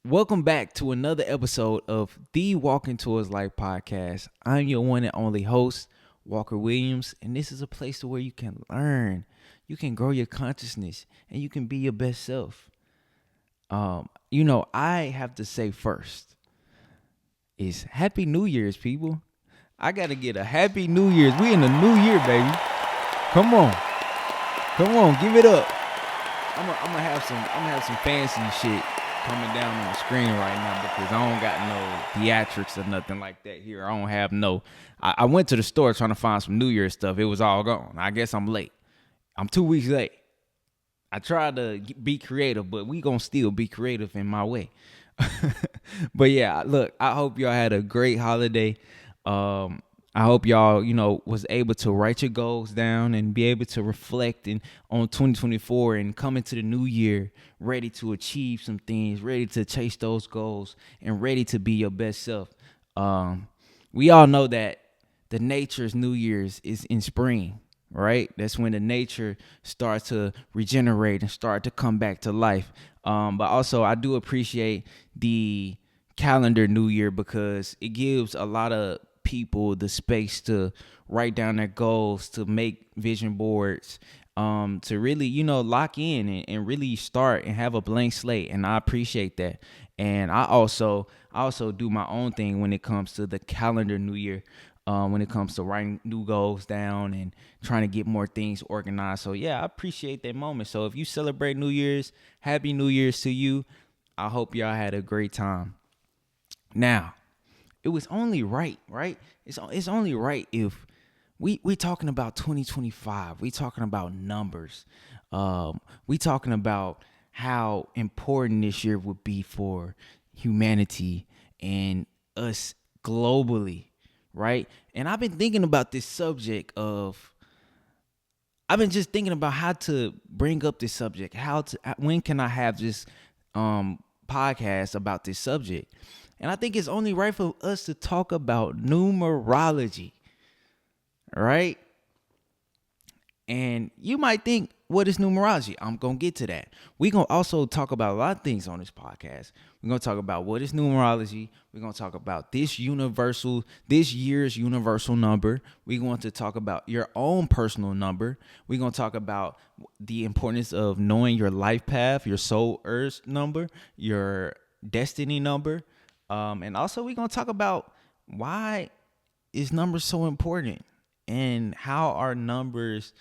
Welcome back to another episode of the Walking Towards Life podcast. I'm your one and only host, Walker Williams, and this is a place to where you can learn, you can grow your consciousness, and you can be your best self. I have to say first is Happy New Year's, people. I gotta get a Happy New Year's. We in the new year, baby. Come on, give it up. I'm gonna have some fancy shit coming down on the screen right now because I don't got no theatrics or nothing like that here. I don't have no. I went to the store trying to find some New Year's stuff. It was all gone. I guess I'm late. I'm 2 weeks late. I tried to be creative, but we gonna still be creative in my way. But yeah, look, I hope y'all had a great holiday. I hope y'all, was able to write your goals down and be able to reflect on 2024 and come into the new year ready to achieve some things, ready to chase those goals, and ready to be your best self. We all know that the nature's New Year's is in spring, right? That's when the nature starts to regenerate and start to come back to life. But also, I do appreciate the calendar New Year because it gives a lot of people the space to write down their goals, to make vision boards, to really, lock in and really start and have a blank slate. And I appreciate that. And I also do my own thing when it comes to the calendar New Year, when it comes to writing new goals down and trying to get more things organized. So yeah, I appreciate that moment. So if you celebrate New Year's, Happy New Year's to you. I hope y'all had a great time. Now, it was only right? It's only right if we talking about 2025. We talking about numbers. We talking about how important this year would be for humanity and us globally, right? And I've been thinking about this subject of. I've been just thinking about how to bring up this subject. When can I have this podcast about this subject? And I think it's only right for us to talk about numerology, right? And you might think, what is numerology? I'm going to get to that. We're going to also talk about a lot of things on this podcast. We're going to talk about what is numerology. We're going to talk about this year's universal number. We're going to talk about your own personal number. We're going to talk about the importance of knowing your life path, your soul earth number, your destiny number. And also we're going to talk about why is numbers so important and how are numbers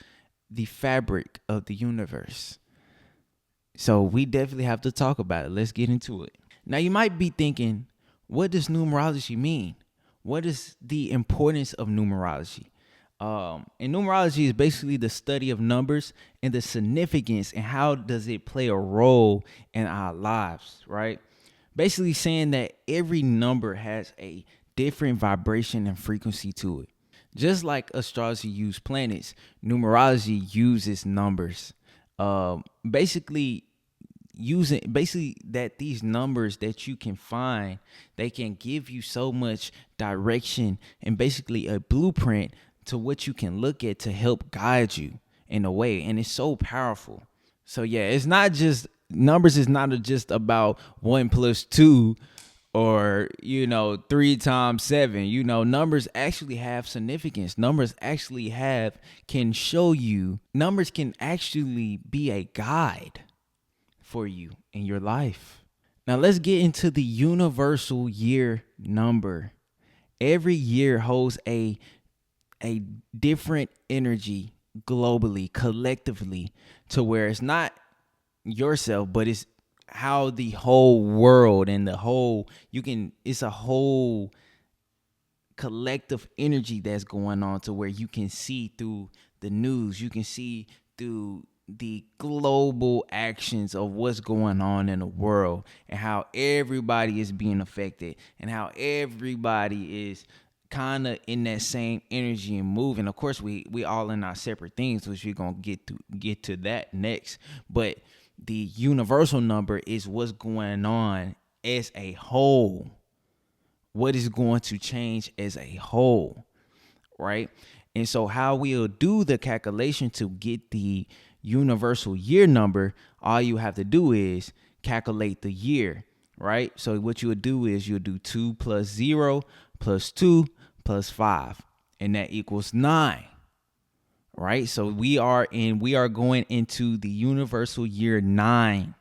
the fabric of the universe. So we definitely have to talk about it. Let's get into it. Now you might be thinking, what does numerology mean? What is the importance of numerology? And numerology is basically the study of numbers and the significance and how does it play a role in our lives, right? Basically saying that every number has a different vibration and frequency to it. Just like astrology uses planets, numerology uses numbers. Basically that these numbers that you can find, they can give you so much direction and basically a blueprint to what you can look at to help guide you in a way. And it's so powerful. So yeah, it's not just numbers is not just about 1 + 2 or 3 × 7. Numbers actually have significance. Numbers can actually be a guide for you in your life. Now let's get into the universal year number. Every year holds a different energy globally, collectively, to where it's not yourself, but it's how the whole world and it's a whole collective energy that's going on, to where you can see through the news, you can see through the global actions of what's going on in the world and how everybody is being affected and how everybody is kind of in that same energy and moving. Of course, we all in our separate things, which we're gonna get to that next. But the universal number is what's going on as a whole. What is going to change as a whole, right? And so how we'll do the calculation to get the universal year number, all you have to do is calculate the year. right? So what you would do is you'll do 2 plus 0 plus 2 plus 5, and that equals 9. Right? So we are going into the universal year 9.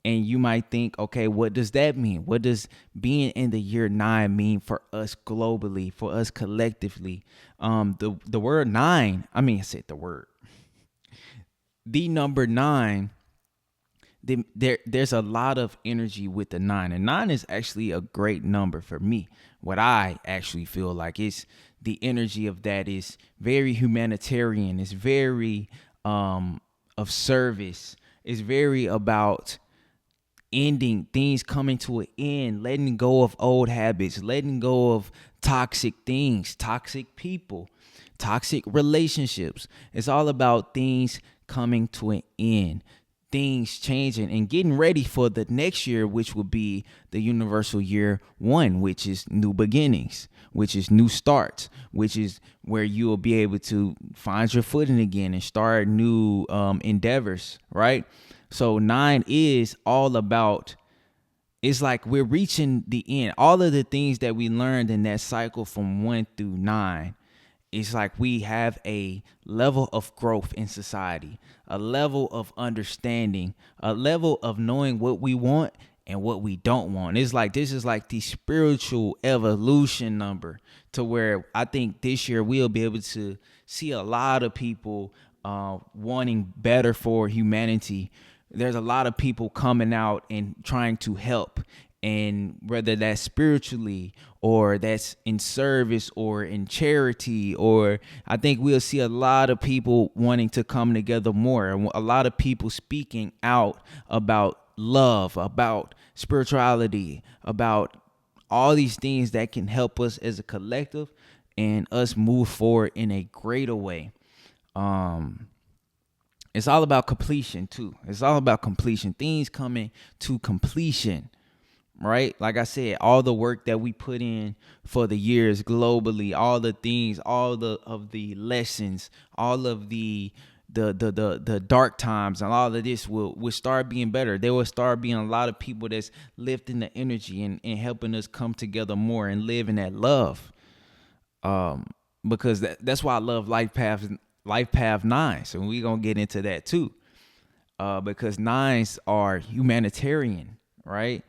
And you might think, okay, what does that mean? What does being in the year 9 mean for us globally, for us collectively? The word nine, I said the number 9, there's a lot of energy with the 9, and 9 is actually a great number for me. What I actually feel like is the energy of that is very humanitarian. It's very of service. It's very about ending things, coming to an end, letting go of old habits, letting go of toxic things, toxic people, toxic relationships. It's all about things coming to an end, things changing, and getting ready for the next year, which will be the universal year 1, which is new beginnings, which is new starts, which is where you will be able to find your footing again and start new endeavors, right? So 9 is all about, it's like we're reaching the end. All of the things that we learned in that cycle from 1 through 9, it's like we have a level of growth in society, a level of understanding, a level of knowing what we want and what we don't want. It's like this is like the spiritual evolution number, to where I think this year we'll be able to see a lot of people wanting better for humanity. There's a lot of people coming out and trying to help, and whether that's spiritually or that's in service or in charity, or I think we'll see a lot of people wanting to come together more, a lot of people speaking out about love, about spirituality, about all these things that can help us as a collective and us move forward in a greater way. It's all about completion too. It's all about completion. Things coming to completion, right? Like I said, all the work that we put in for the years globally, all the things, of the lessons, all of the dark times, and all of this will start being better. There will start being a lot of people that's lifting the energy and helping us come together more and live in that love. Because that's why I love Life Path 9. So we're gonna get into that too. Because 9s are humanitarian, right?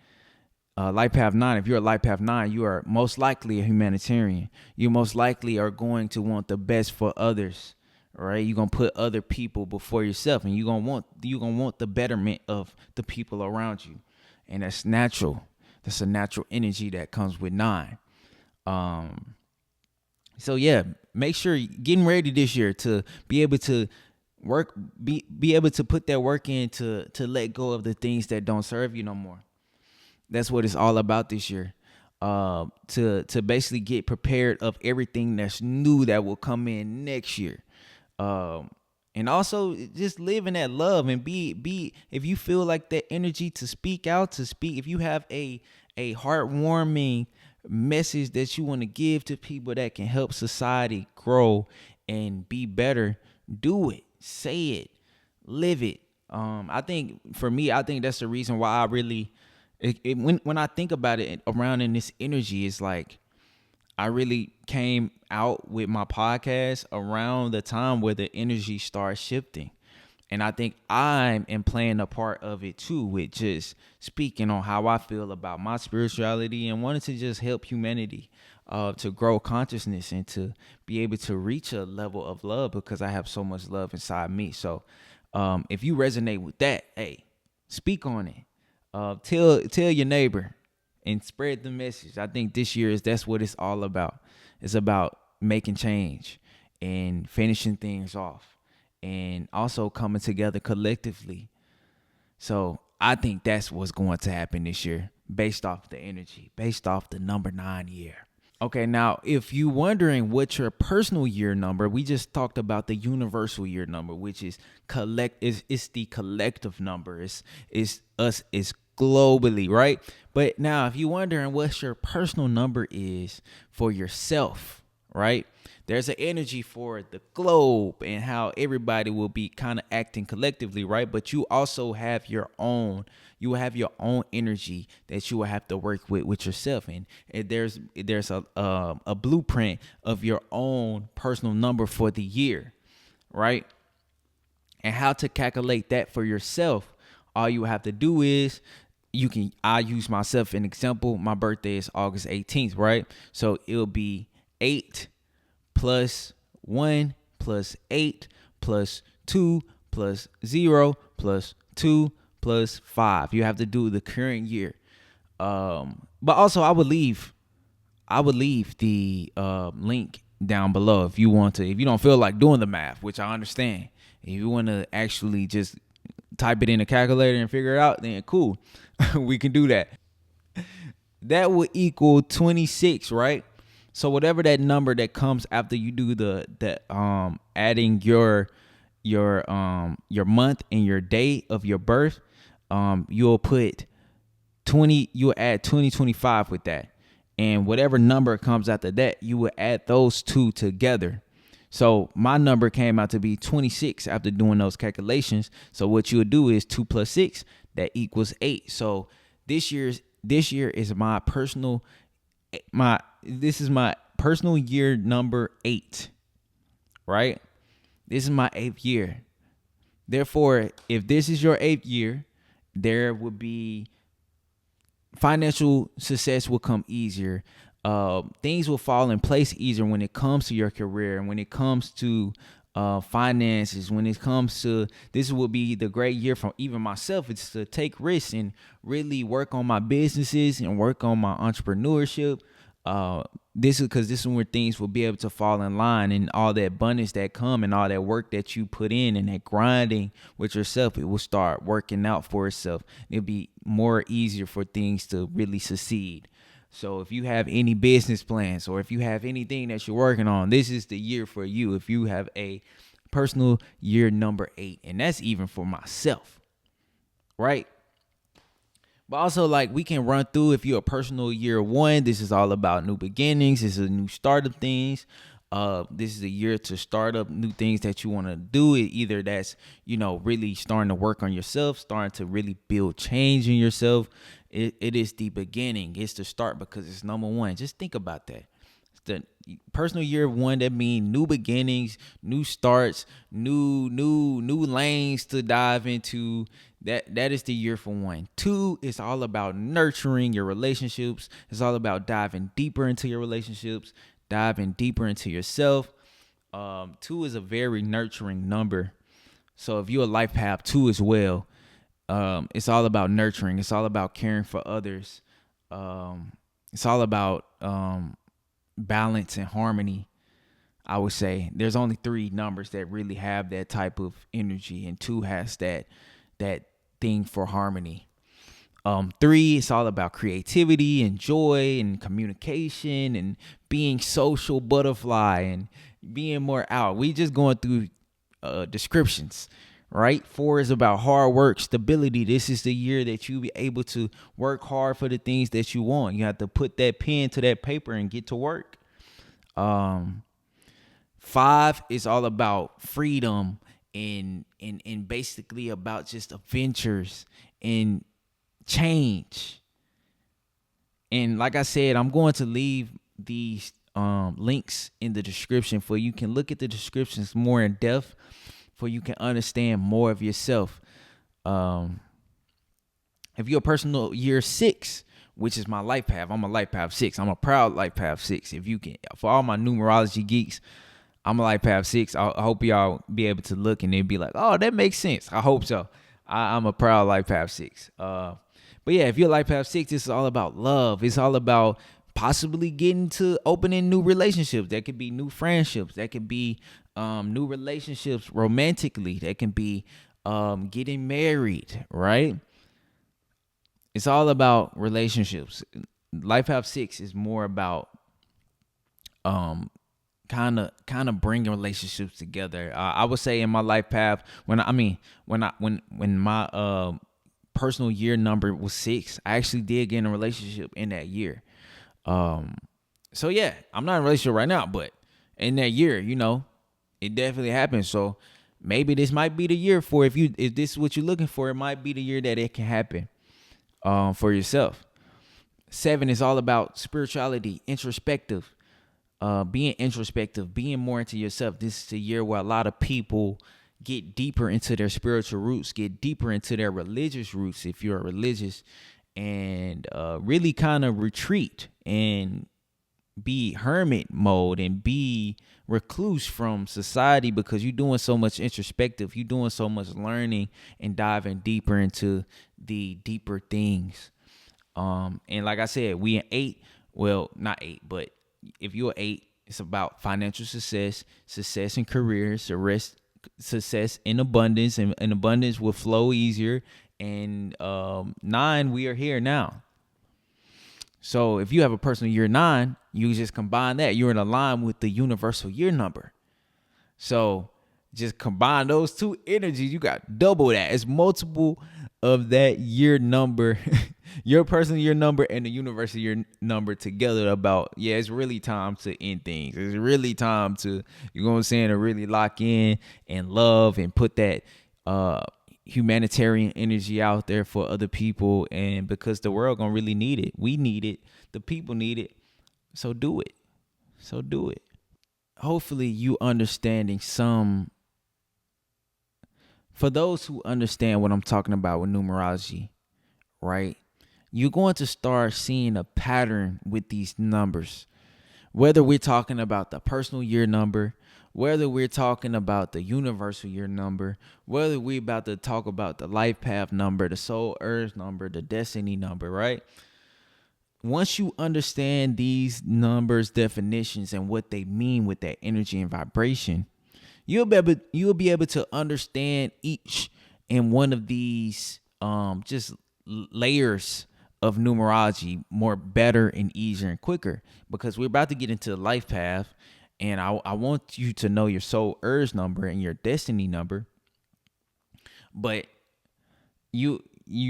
Life Path 9, if you're a Life Path 9, you are most likely a humanitarian. You most likely are going to want the best for others, right? You're gonna put other people before yourself, and you're gonna want the betterment of the people around you. And that's natural. That's a natural energy that comes with 9. So yeah, make sure getting ready this year to be able to be able to put that work in to let go of the things that don't serve you no more. That's what it's all about this year. To basically get prepared of everything that's new that will come in next year. And also just live in that love and be if you feel like that energy to speak out, if you have a heartwarming message that you want to give to people that can help society grow and be better, do it, say it, live it. I think for me, I think that's the reason why I really, when I think about it around in this energy, it's like I really came out with my podcast around the time where the energy starts shifting. And I think I am playing a part of it too, with just speaking on how I feel about my spirituality and wanting to just help humanity to grow consciousness and to be able to reach a level of love, because I have so much love inside me. So if you resonate with that, hey, speak on it. Tell your neighbor and spread the message. I think this year that's what it's all about. It's about making change and finishing things off, and also coming together collectively. So I think that's what's going to happen this year, based off the energy, based off the number 9 year. Okay, now if you're wondering what your personal year number, we just talked about the universal year number, which is it's the collective number. It's us, it's globally, right? But now if you're wondering what your personal number is for yourself, right? There's an energy for the globe and how everybody will be kind of acting collectively, right? But you also have your own You will have your own energy that you will have to work with yourself. And there's a blueprint of your own personal number for the year, right? And how to calculate that for yourself. All you have to do is I use myself an example. My birthday is August 18th, right? So it'll be 8 plus 1 plus 8 plus 2 plus 0 plus 2 plus 5. You have to do the current year. But also I would leave the link down below if you want to. If you don't feel like doing the math, which I understand. If you want to actually just type it in a calculator and figure it out, then cool. We can do that. That would equal 26, right? So whatever that number that comes after you do the adding your month and your day of your birth, you'll put 20, you'll add 2025 with that. And whatever number comes after that, you will add those two together. So my number came out to be 26 after doing those calculations. So what you'll do is 2 plus 6, that equals 8. So this year is my personal year number 8, right? This is my 8th year. Therefore, if this is your 8th year, there will be financial success will come easier. Things will fall in place easier when it comes to your career and when it comes to finances. When it comes to, this will be the great year for even myself. It's to take risks and really work on my businesses and work on my entrepreneurship. This is where things will be able to fall in line, and all that abundance that come and all that work that you put in and that grinding with yourself, it will start working out for itself. It'll be more easier for things to really succeed. So if you have any business plans or if you have anything that you're working on, this is the year for you. If you have a personal year number 8, and that's even for myself, right? But also, like, we can run through, if you're a personal year 1, this is all about new beginnings. This is a new start of things. This is a year to start up new things that you want to do. Either that's, really starting to work on yourself, starting to really build change in yourself. It is the beginning. It's the start because it's number 1. Just think about that. It's the personal year 1, that means new beginnings, new starts, new lanes to dive into. That is the year for 1. 2 is all about nurturing your relationships. It's all about diving deeper into your relationships, diving deeper into yourself. 2 is a very nurturing number. So if you're a life path 2 as well, it's all about nurturing. It's all about caring for others. It's all about balance and harmony. I would say there's only 3 numbers that really have that type of energy, and 2 has that thing for harmony. 3, it's all about creativity and joy and communication and being social butterfly and being more out. We just going through descriptions, right? 4 is about hard work, stability. This is the year that you be able to work hard for the things that you want. You have to put that pen to that paper and get to work. 5 is all about freedom and basically about just adventures and change. And like I said, I'm going to leave these links in the description for you can look at the descriptions more in depth, for you can understand more of yourself. If you're a personal year 6, which is my life path, I'm a life path 6. I'm a proud life path 6. If you can, for all my numerology geeks, I'm a life path 6. I hope y'all be able to look and then be like, oh, that makes sense. I hope so. I'm a proud life path 6. But yeah, if you're life path 6, this is all about love. It's all about possibly getting to opening new relationships. That could be new friendships. That could be new relationships romantically. That can be getting married, right? It's all about relationships. Life path 6 is more about kind of bringing relationships together. I would say in my life path, when my personal year number was 6, I actually did get in a relationship in that year. So yeah, I'm not in a relationship right now, but in that year, it definitely happened. So maybe this might be the year for, if this is what you're looking for, it might be the year that it can happen. for yourself. 7 is all about spirituality, introspective, being introspective, being more into yourself. This is a year where a lot of people get deeper into their spiritual roots, get deeper into their religious roots, if you're religious, and really kind of retreat and be hermit mode and be recluse from society, because you're doing so much introspective, you're doing so much learning and diving deeper into the deeper things. And like I said, we in 8, well, not 8, but if you're 8, it's about financial success, success in careers, success in abundance, and abundance will flow easier. And 9, we are here now. So if you have a personal year 9, you just combine that. You're in a line with the universal year number. So just combine those two energies. You got double that. It's multiple of that year number, your personal year number and the universal year number together. About, yeah, it's really time to end things. It's really time to, you know what I'm saying, to really lock in and love and put that humanitarian energy out there for other people. And because the world gonna really need it, we need it, the people need it. So do it. Hopefully you understanding some. For those who understand what I'm talking about with numerology, right? You're going to start seeing a pattern with these numbers. Whether we're talking about the personal year number, whether we're talking about the universal year number, whether we're about to talk about the life path number, the soul earth number, the destiny number, right? Once you understand these numbers, definitions, and what they mean with that energy and vibration, you'll be able to understand each and one of these just layers of numerology more better and easier and quicker, because we're about to get into the life path, and I want you to know your soul urge number and your destiny number. But you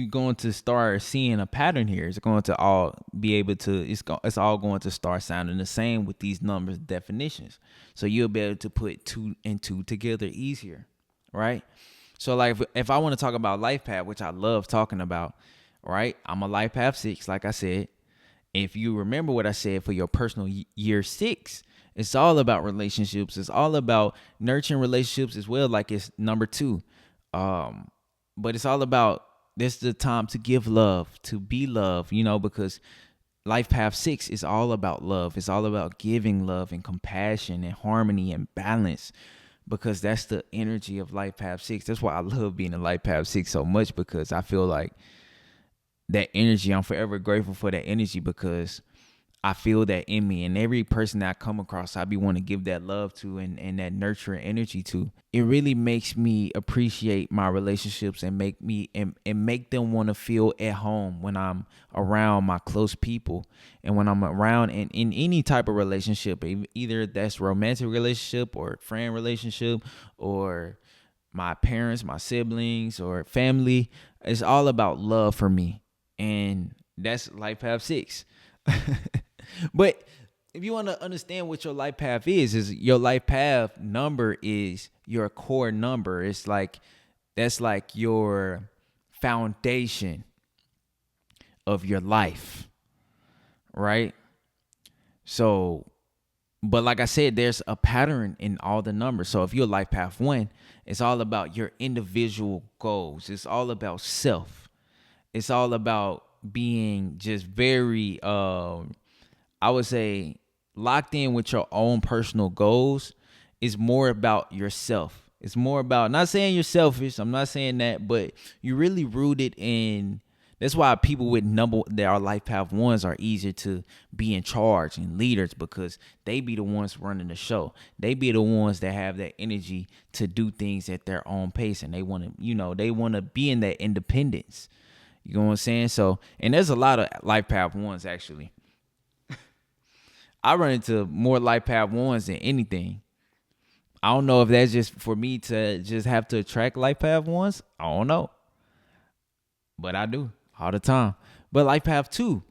going to start seeing a pattern here. It's going to all be able to, it's all going to start sounding the same with these numbers definitions. So you'll be able to put 2 and 2 together easier, right? So like if I want to talk about life path, which I love talking about, right? I'm a life path 6, like I said. If you remember what I said for your personal year 6, it's all about relationships. It's all about nurturing relationships as well, like it's number 2. But it's all about, this is the time to give love, to be love, because life path 6 is all about love. It's all about giving love and compassion and harmony and balance, because that's the energy of life path 6. That's why I love being in life path 6 so much, because I feel like that energy, I'm forever grateful for that energy, because I feel that in me, and every person that I come across, I be want to give that love to and that nurturing energy to. It really makes me appreciate my relationships and make them want to feel at home when I'm around my close people, and when I'm around in any type of relationship, either that's romantic relationship or friend relationship or my parents, my siblings, or family. It's all about love for me, and that's life path 6. But if you want to understand what your life path is your life path number is your core number. It's like, that's like your foundation of your life, right? So, but like I said, there's a pattern in all the numbers. So if you're life path 1, it's all about your individual goals. It's all about self. It's all about being just very, I would say, locked in with your own personal goals. Is more about yourself. It's more about, not saying you're selfish, I'm not saying that, but you're really rooted in. That's why people with that are life path 1s are easier to be in charge and leaders, because they be the ones running the show. They be the ones that have that energy to do things at their own pace, and they want to, they want to be in that independence. You know what I'm saying? So, and there's a lot of life path 1s actually. I run into more life path 1s than anything. I don't know if that's just for me to just have to attract life path 1s. I don't know. But I do all the time. But life path 2,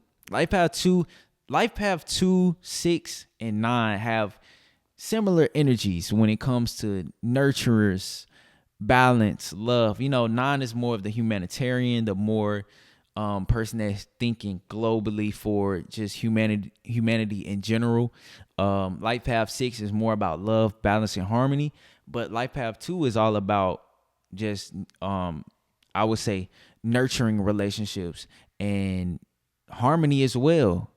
6, and 9 have similar energies when it comes to nurturers, balance, love. 9 is more of the humanitarian, the more person that's thinking globally for just humanity in general. Life Path 6 is more about love, balance, and harmony. But Life Path 2 is all about just, I would say, nurturing relationships and harmony as well.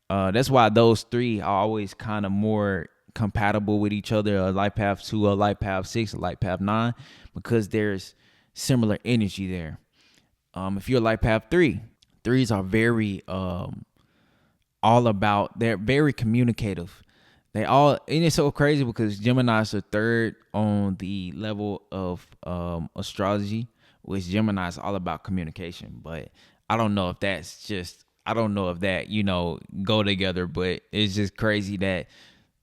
That's why those three are always kind of more compatible with each other. A Life Path 2, a Life Path 6, a Life Path 9, because there's similar energy there. If you're Life Path 3, threes are very all about, they're very communicative. They all, and it's so crazy because Gemini's are third on the level of astrology, which Gemini is all about communication. But I don't know if that's just, I don't know if that, go together, but it's just crazy that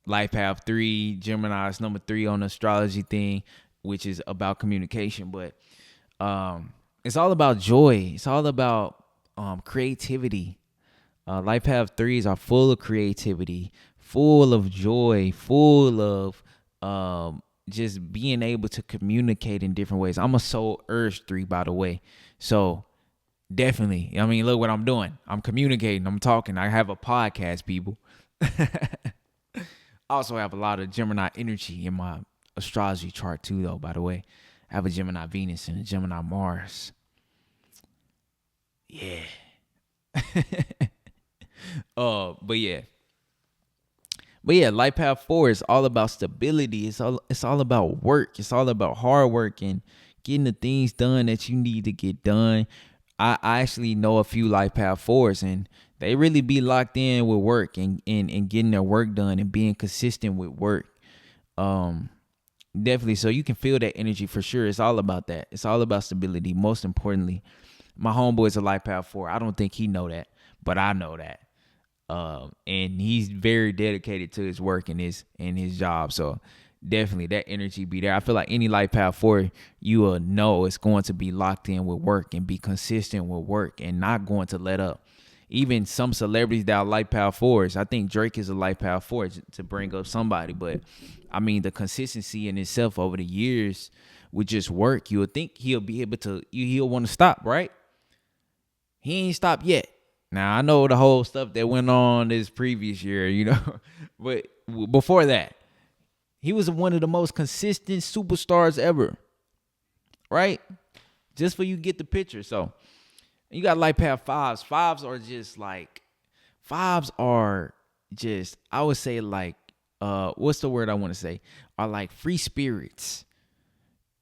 Life Path 3, Gemini is number 3 on the astrology thing, which is about communication. But it's all about joy. It's all about creativity. Life Path 3s are full of creativity, full of joy, full of just being able to communicate in different ways. I'm a Soul Urge 3, by the way. So definitely, I mean, look what I'm doing. I'm communicating. I'm talking. I have a podcast, people. I also have a lot of Gemini energy in my astrology chart too, though, by the way. I have a Gemini Venus and a Gemini Mars. Yeah. But yeah. Life Path 4 is all about stability. It's all about work. It's all about hard work and getting the things done that you need to get done. I actually know a few Life Path 4s, and they really be locked in with work and getting their work done and being consistent with work. Definitely. So you can feel that energy for sure. It's all about that. It's all about stability. Most importantly, my homeboy's a Life Path 4. I don't think he know that, but I know that. And he's very dedicated to his work and his job. So definitely that energy be there. I feel like any Life Path 4, you will know it's going to be locked in with work and be consistent with work and not going to let up. Even some celebrities that are Life Path 4s, I think Drake is a Life Path 4 to bring up somebody. But I mean, the consistency in itself over the years with just work, you would think he'll be able to, he'll want to stop, right? He ain't stopped yet. Now, I know the whole stuff that went on this previous year, but before that, he was one of the most consistent superstars ever, right? Just for you get the picture. So you got Life Path 5s. 5s are just, I would say like, what's the word I want to say? Are like free spirits.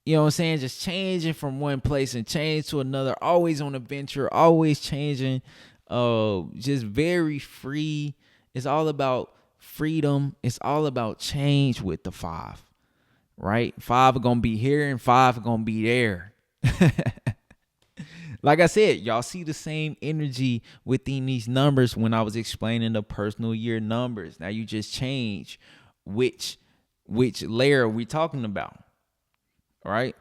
You know what I'm saying? Just changing from one place and change to another, always on a venture, always changing, just very free. It's all about freedom. It's all about change with the 5, right? 5 are going to be here and 5 are going to be there. Like I said, y'all see the same energy within these numbers when I was explaining the personal year numbers. Now you just change which layer we talking about. All right.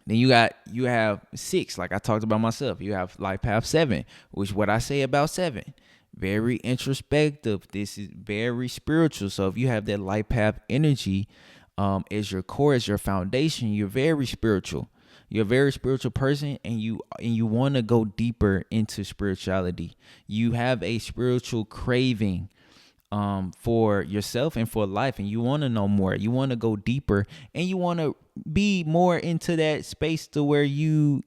Then you have 6, like I talked about myself. You have Life Path 7, which what I say about 7, very introspective. This is very spiritual. So if you have that Life Path energy as your core, as your foundation, you're very spiritual. You're a very spiritual person, and you want to go deeper into spirituality. You have a spiritual craving for yourself and for life, and you want to know more. You want to go deeper, and you want to be more into that space to where you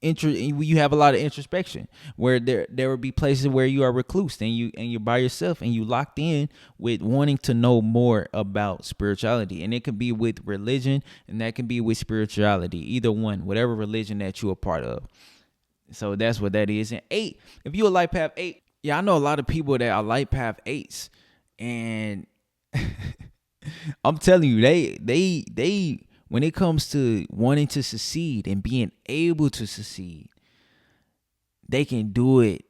have a lot of introspection, where there will be places where you are recluse and you're by yourself and you locked in with wanting to know more about spirituality. And it could be with religion, and that can be with spirituality, either one, whatever religion that you're a part of. So that's what that is. And 8, if you're a Life Path 8, yeah, I know a lot of people that are Life Path 8s, and I'm telling you, they when it comes to wanting to succeed and being able to succeed, they can do it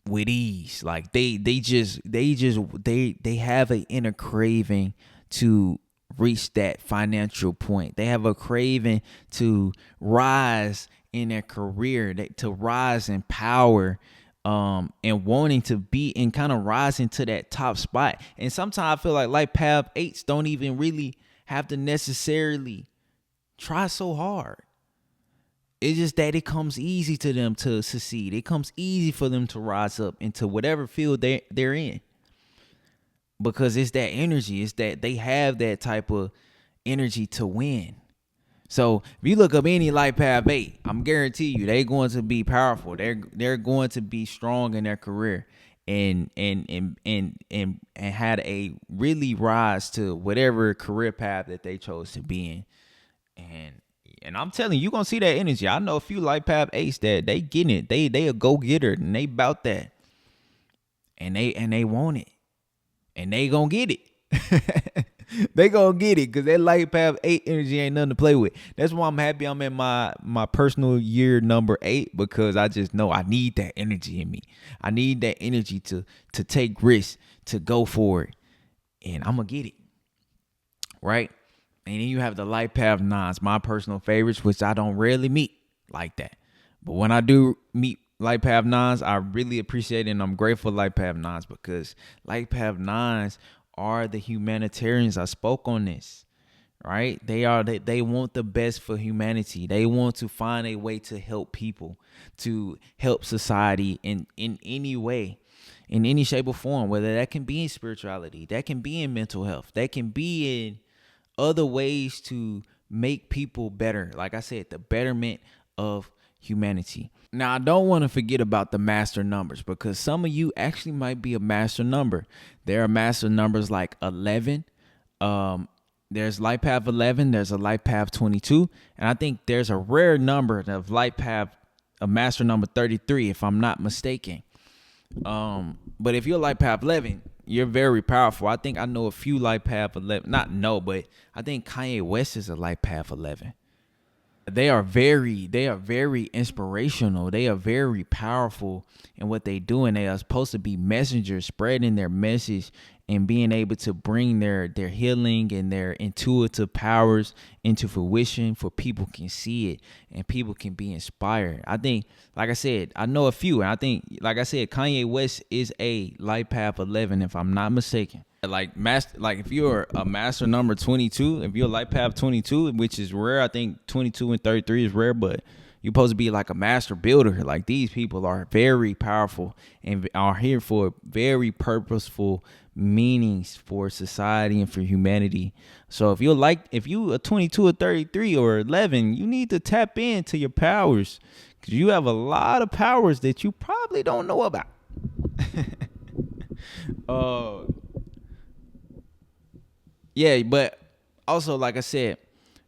with ease. Like they have an inner craving to reach that financial point. They have a craving to rise in their career, to rise in power, and wanting to be and kind of rising to that top spot. And sometimes I feel like Life Path 8s don't even really have to necessarily try so hard. It's just that it comes easy to them to succeed. It comes easy for them to rise up into whatever field they're in, because it's that energy. It's that they have that type of energy to win. So if you look up any life path 8, I'm guarantee you they're going to be powerful. They're going to be strong in their career, and had a really rise to whatever career path that they chose to be in. And I'm telling you, you're gonna see that energy. I know a few life path 8s that they getting it. They a go getter, and they bout that. And they want it. And they gonna get it. They gonna get it, because that life path 8 energy ain't nothing to play with. That's why I'm happy I'm in my personal year number 8, because I just know I need that energy in me. I need that energy to take risks, to go for it. And I'm gonna get it. Right? And then you have the life path 9s, my personal favorites, which I don't rarely meet like that. But when I do meet life path 9s, I really appreciate it, and I'm grateful for life path 9s, because life path 9s are the humanitarians. I spoke on this, right? They want the best for humanity. They want to find a way to help people, to help society in any way, in any shape or form, whether that can be in spirituality, that can be in mental health, that can be in other ways to make people better. Like I said, the betterment of humanity. Now, I don't want to forget about the master numbers, because some of you actually might be a master number. There are master numbers like 11. There's life path 11. There's a life path 22. And I think there's a rare number of life path, a master number 33, if I'm not mistaken. But if you're life path 11, you're very powerful. I think I know a few life path 11. Not know, but I think Kanye West is a life path 11. They are very inspirational. They are very powerful in what they do, and they are supposed to be messengers, spreading their message and being able to bring their healing and their intuitive powers into fruition, for people can see it and people can be inspired. I think, like I said, I know a few, and I think, like I said, Kanye West is a life path 11, if I'm not mistaken. Like if you're a master number 22, if you're life path 22, which is rare, I think 22 and 33 is rare, but you're supposed to be like a master builder. Like, these people are very powerful and are here for very purposeful meanings for society and for humanity. So if you a 22 or 33 or 11, you need to tap into your powers, because you have a lot of powers that you probably don't know about. Yeah, but also, like I said,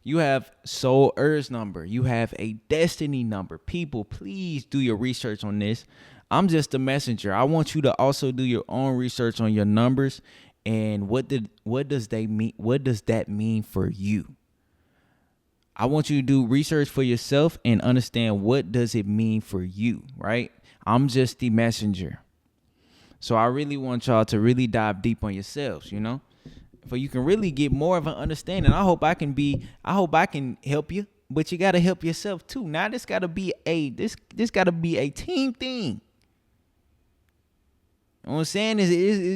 you have soul urge number. You have a destiny number. People, please do your research on this. I'm just a messenger. I want you to also do your own research on your numbers and what does they mean? What does that mean for you? I want you to do research for yourself and understand, what does it mean for you, right? I'm just the messenger. So I really want y'all to really dive deep on yourselves, for you can really get more of an understanding. I hope I can help you, but you got to help yourself too. Now this got to be this got to be a team thing. You know what I'm saying?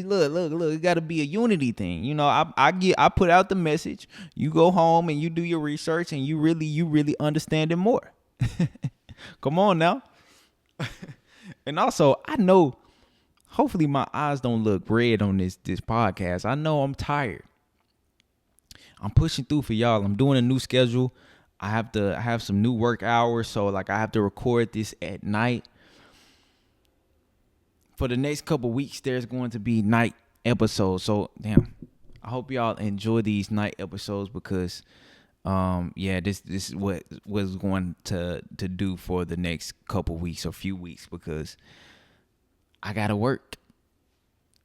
Look, it got to be a unity thing. I put out the message. You go home and you do your research, and you really understand it more. Come on now. And also, I know, hopefully my eyes don't look red on this podcast. I know I'm tired. I'm pushing through for y'all. I'm doing a new schedule. I have some new work hours, so I have to record this at night. For the next couple weeks, there's going to be night episodes. So, I hope y'all enjoy these night episodes, because this is what was going to do for the next couple weeks or few weeks, because I gotta work.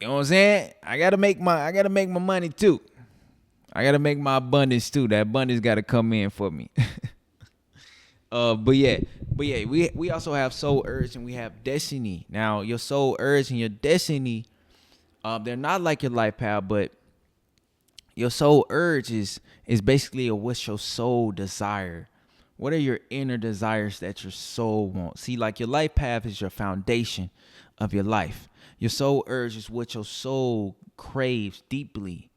You know what I'm saying? I gotta make my money too. I gotta make my abundance too. That abundance gotta come in for me. But yeah, we also have soul urge and we have destiny. Now, your soul urge and your destiny, they're not like your life path, but your soul urge is basically what's your soul desire. What are your inner desires that your soul wants? See, like, your life path is your foundation of your life. Your soul urge is what your soul craves deeply,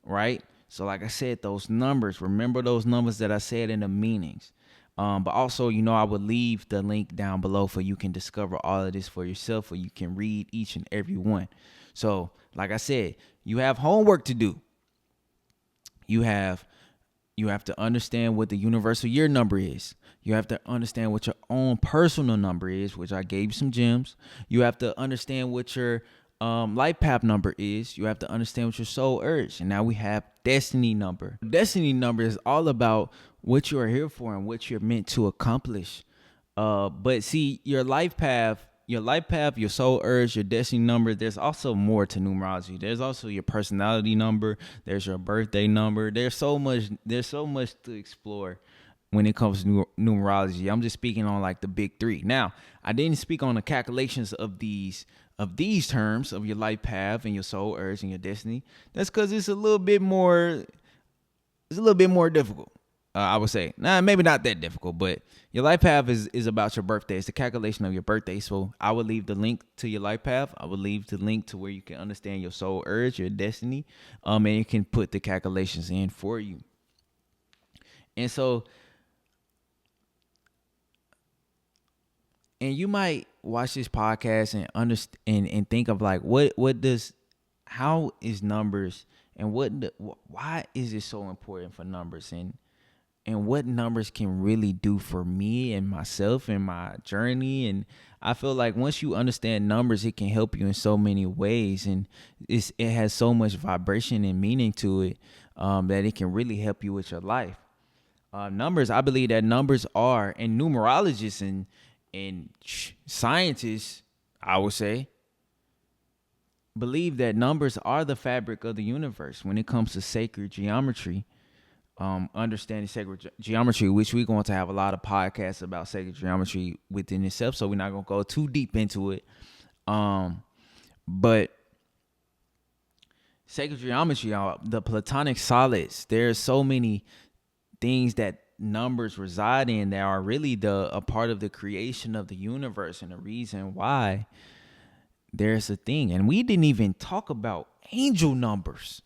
right? So like I said, those numbers, remember those numbers that I said in the meanings. But also, I would leave the link down below for you can discover all of this for yourself, or you can read each and every one. So, like I said, you have homework to do. You have to understand what the universal year number is. You have to understand what your own personal number is, which I gave you some gems. You have to understand what your life path number is. You have to understand what your soul urge. And now we have destiny number. Destiny number is all about what you are here for and what you're meant to accomplish. But see, your life path, your soul urge, your destiny number, there's also more to numerology. There's also your personality number. There's your birthday number. There's so much to explore when it comes to numerology. I'm just speaking on like the big three. Now, I didn't speak on the calculations of these terms of your life path and your soul urge and your destiny. That's because it's a little bit more difficult. I would say, maybe not that difficult, but your life path is about your birthday. It's the calculation of your birthday. So I would leave the link to your life path. I would leave the link to where you can understand your soul urge, your destiny, and you can put the calculations in for you. And so, and you might watch this podcast and understand and think of like, how is numbers and why is it so important for numbers, and what numbers can really do for me and myself and my journey. And I feel like once you understand numbers, it can help you in so many ways. And it has so much vibration and meaning to it that it can really help you with your life. Numbers, I believe that numbers are, and numerologists and scientists, I would say, believe that numbers are the fabric of the universe when it comes to sacred geometry. Understanding sacred geometry, which we're going to have a lot of podcasts about sacred geometry within itself, so we're not going to go too deep into it. But sacred geometry, the platonic solids, there's so many things that numbers reside in that are really a part of the creation of the universe and the reason why there's a thing. And we didn't even talk about angel numbers.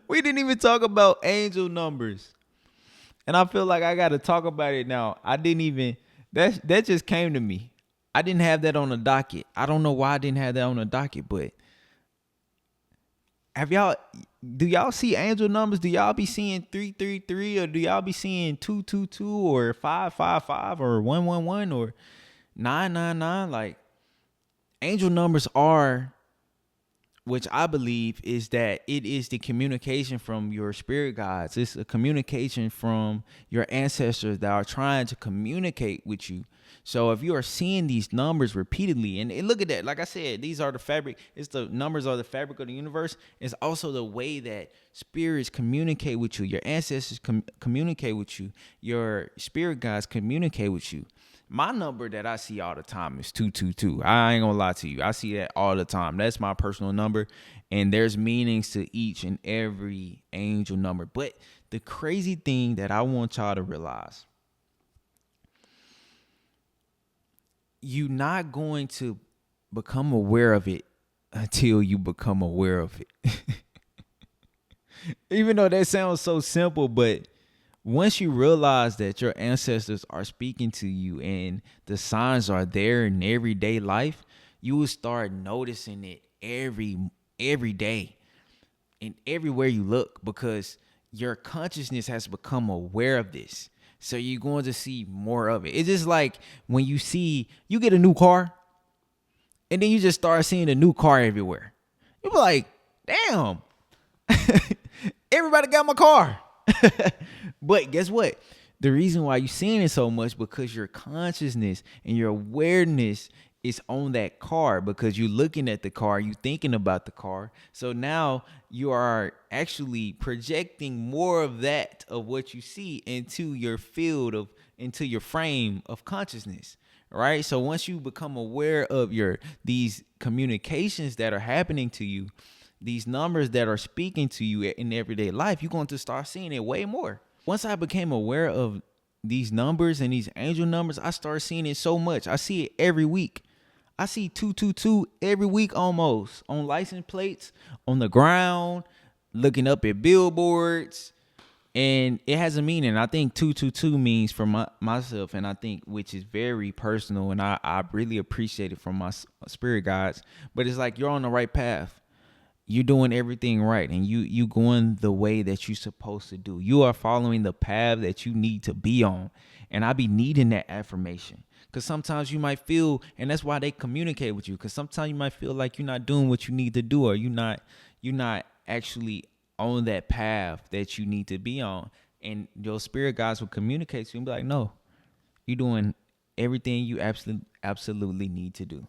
We didn't even talk about angel numbers. And I feel like I got to talk about it now. That just came to me. I didn't have that on the docket. I don't know why I didn't have that on the docket, but do y'all see angel numbers? Do y'all be seeing 333, or do y'all be seeing 222 or 555 or 111 or 999? Like, angel numbers are, which I believe is that it is the communication from your spirit guides. It's a communication from your ancestors that are trying to communicate with you. So if you are seeing these numbers repeatedly, and look at that, like I said, these are the fabric. The numbers are the fabric of the universe. It's also the way that spirits communicate with you. Your ancestors communicate with you. Your spirit guides communicate with you. My number that I see all the time is 222. I ain't gonna lie to you. I see that all the time. That's my personal number. And there's meanings to each and every angel number. But the crazy thing that I want y'all to realize, you're not going to become aware of it until you become aware of it. Even though that sounds so simple, but once you realize that your ancestors are speaking to you and the signs are there in everyday life, you will start noticing it every day and everywhere you look, because your consciousness has become aware of this. So you're going to see more of it. It's just like when you get a new car and then you just start seeing a new car everywhere. You'll be like, damn, everybody got my car. But guess what? The reason why you're seeing it so much, because your consciousness and your awareness is on that car, because you're looking at the car, you're thinking about the car. So now you are actually projecting more of that, of what you see, into your into your frame of consciousness. Right? So once you become aware of these communications that are happening to you, these numbers that are speaking to you in everyday life, you're going to start seeing it way more. Once I became aware of these numbers and these angel numbers, I started seeing it so much. I see it every week. I see 222 every week almost, on license plates, on the ground, looking up at billboards, And it has a meaning. I think 222 means for myself, and I think which is very personal, and I really appreciate it from my spirit guides. But it's like you're on the right path. You're doing everything right, and you going the way that you're supposed to do. You are following the path that you need to be on, and I be needing that affirmation. Because sometimes you might feel, and that's why they communicate with you. Because sometimes you might feel like you're not doing what you need to do, or you're not actually on that path that you need to be on. And your spirit guides will communicate to you and be like, no, you're doing everything you absolutely need to do.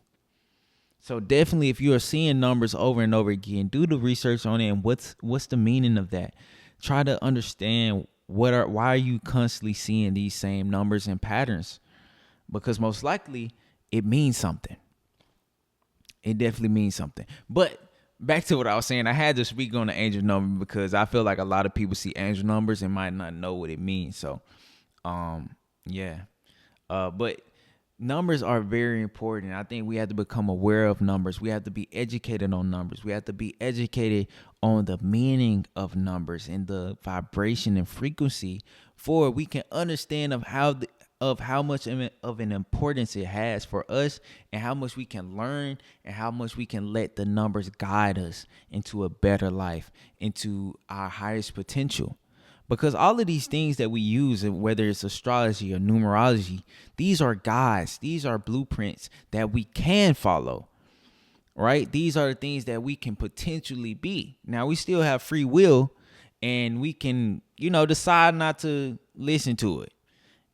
So definitely, if you are seeing numbers over and over again, do the research on it and what's the meaning of that. Try to understand why are you constantly seeing these same numbers and patterns, because most likely it means something. It definitely means something. But back to what I was saying, I had to speak on the angel number because I feel like a lot of people see angel numbers and might not know what it means. So, yeah. But numbers are very important. I think we have to become aware of numbers. We have to be educated on numbers. We have to be educated on the meaning of numbers and the vibration and frequency, for we can understand of how much of an importance it has for us, and how much we can learn, and how much we can let the numbers guide us into a better life, into our highest potential. Because all of these things that we use, whether it's astrology or numerology, these are guides, these are blueprints that we can follow, right? These are the things that we can potentially be. Now, we still have free will, and we can, decide not to listen to it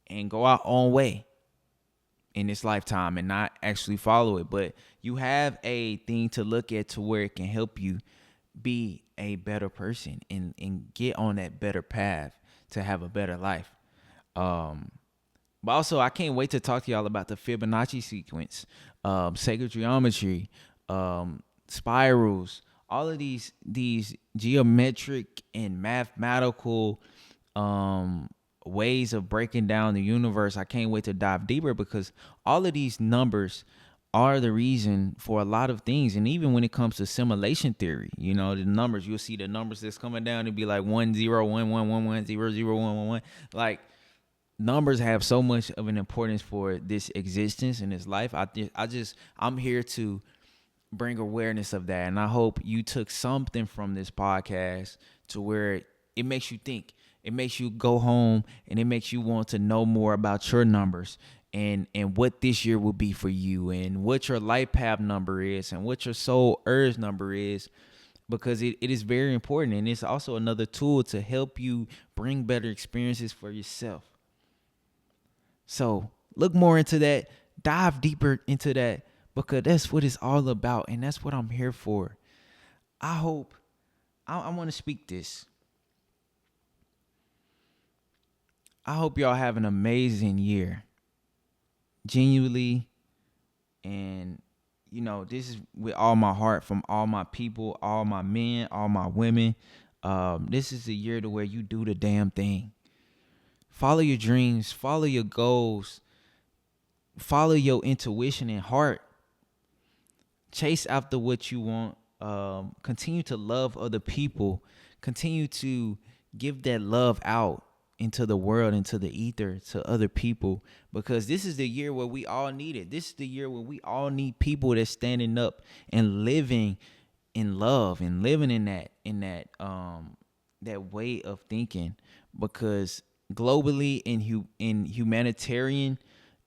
and go our own way in this lifetime and not actually follow it. But you have a thing to look at to where it can help you be a better person and get on that better path to have a better life. But also, I can't wait to talk to y'all about the Fibonacci sequence, sacred geometry, spirals, all of these geometric and mathematical ways of breaking down the universe. I can't wait to dive deeper, because all of these numbers are the reason for a lot of things. And even when it comes to simulation theory, the numbers, you'll see the numbers that's coming down and be like 101111001111. Like, numbers have so much of an importance for this existence and this life. I'm here to bring awareness of that, and I hope you took something from this podcast to where it makes you think. It makes you go home, and it makes you want to know more about your numbers and what this year will be for you, and what your life path number is, and what your soul urge number is, because it is very important. And it's also another tool to help you bring better experiences for yourself. So look more into that, dive deeper into that, because that's what it's all about, and that's what I'm here for. I want to speak this. I hope y'all have an amazing year. Genuinely. And, this is with all my heart, from all my people, all my men, all my women. This is the year to where you do the damn thing. Follow your dreams. Follow your goals. Follow your intuition and heart. Chase after what you want. Continue to love other people. Continue to give that love out into the world, into the ether, to other people, because this is the year where we all need it. This is the year where we all need people that's standing up and living in love and living in that way of thinking, because globally in humanitarian,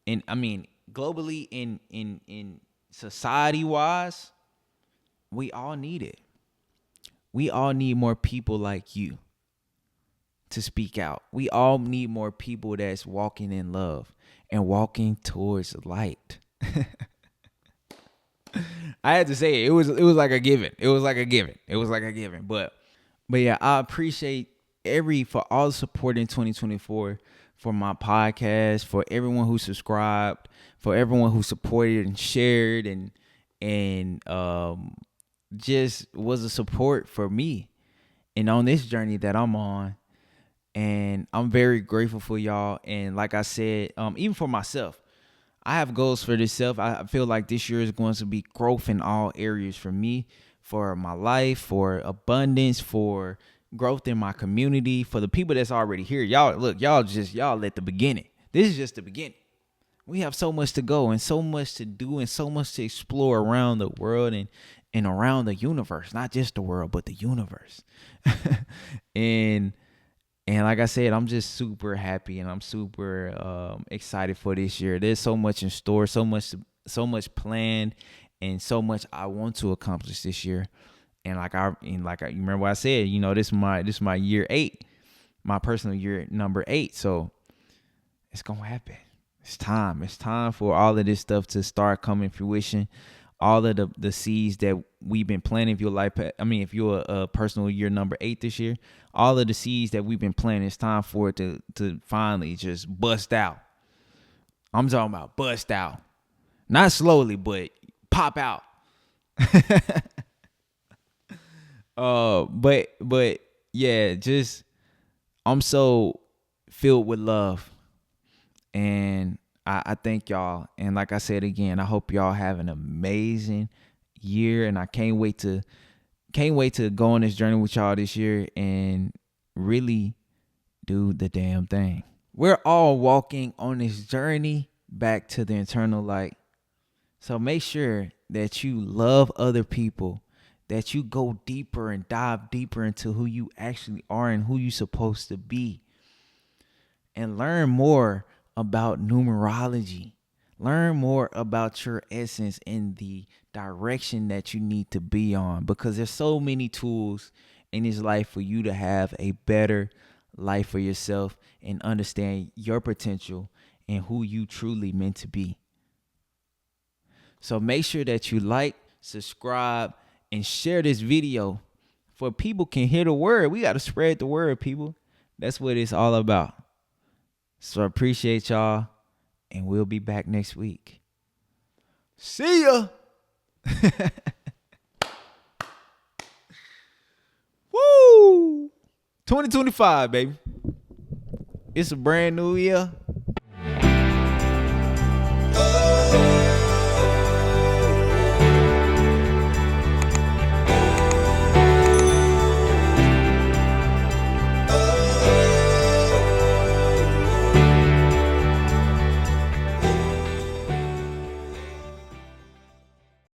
and I mean globally in society wise, we all need it. We all need more people like you to speak out. We all need more people that's walking in love and walking towards light. I had to say it. It was like a given. It was like a given. But yeah, I appreciate for all the support in 2024 for my podcast, for everyone who subscribed, for everyone who supported and shared and just was a support for me and on this journey that I'm on. And I'm very grateful for y'all. And like I said, even for myself, I have goals for this self. I feel like this year is going to be growth in all areas for me, for my life, for abundance, for growth in my community. For the people that's already here, y'all look, y'all at the beginning. This is just the beginning. We have so much to go and so much to do and so much to explore around the world and around the universe, not just the world, but the universe. and and like I said, I'm just super happy and I'm super excited for this year. There's so much in store, so much planned, and so much I want to accomplish this year. And you remember what I said, this is my year 8, my personal year number 8. So it's gonna happen. It's time. It's time for all of this stuff to start coming fruition. All of the seeds that we've been planting. If you're a personal year number 8 this year, all of the seeds that we've been planting, it's time for it to finally just bust out. I'm talking about bust out. Not slowly, but pop out. But yeah, just I'm so filled with love. And I thank y'all. And like I said again, I hope y'all have an amazing year. And I can't wait to go on this journey with y'all this year and really do the damn thing. We're all walking on this journey back to the eternal light. So make sure that you love other people, that you go deeper and dive deeper into who you actually are and who you're supposed to be. And learn more about numerology. Learn more about your essence and the direction that you need to be on, because there's so many tools in this life for you to have a better life for yourself and understand your potential and who you truly meant to be. So make sure that you like, subscribe, and share this video for people can hear the word. We got to spread the word, people. That's what it's all about. So I appreciate y'all, and we'll be back next week. See ya. Woo! 2025, baby. It's a brand new year.